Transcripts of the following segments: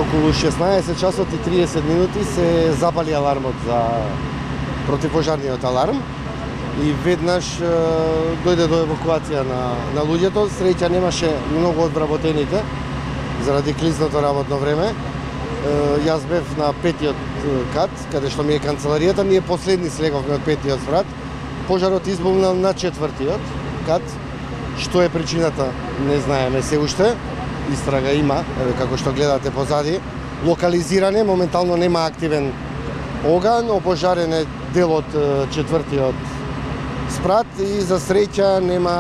околу 16 часот и 30 минути се запали алармот за противпожарниот аларм и веднаш дојде до евакуација на луѓето. Среќа немаше многу од вработените заради клизното работно време. Јас бев на 5-тиот кат, каде што ми е канцеларијата, ние последни слеговме од 5-тиот спрат. Пожарот избумнал на 4-тиот кат. Што е причината, не знаеме се уште. Истрага има, како што гледате позади. Локализиране, моментално нема активен оган, опожарен е дел од 4-тиот спрат и за среќа нема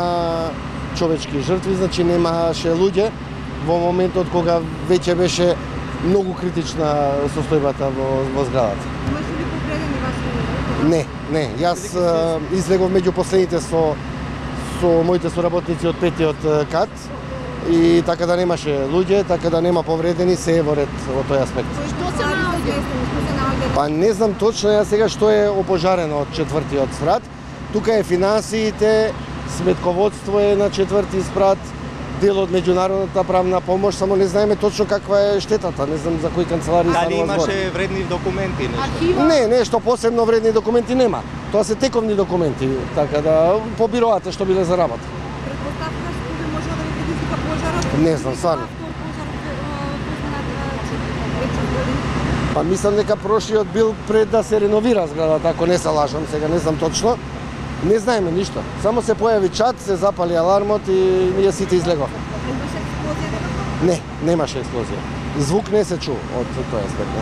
човечки жртви, значи немаше луѓе во моментот кога веќе беше многу критична состојбата во зградата. Имаше ли повредени ваши? Не, јас излегов меѓу последните со моите соработници од 5-тиот кат и така да немаше луѓе, така да нема повредени, се е во ред во тој аспект. Што се наоѓа? Па не знам точно ја сега што е опожарено од 4-тиот спрат. Тука е финансиите, сметководство е на 4-ти спрат, дел од меѓународната правна помош, само не знаеме точно каква е штетата, не знам за кои канцеларии станува збор. Дали имаше вредни документи? Не, нешто посебно вредни документи нема. Тоа се тековни документи, така да по бироата што биле за работа. Предпоставка што може да ви предизвика пожарот? Не знам, стварно. Па мислам дека прошлиот бил пред да се реновира зградата, ако не се лажам, сега не знам точно. Не знаеме ништо. Само се појави чат, се запали алармот и ние сите излеговме. Имаше експлозија? Не, немаше експлозија. Звук не се чу од тој аспект.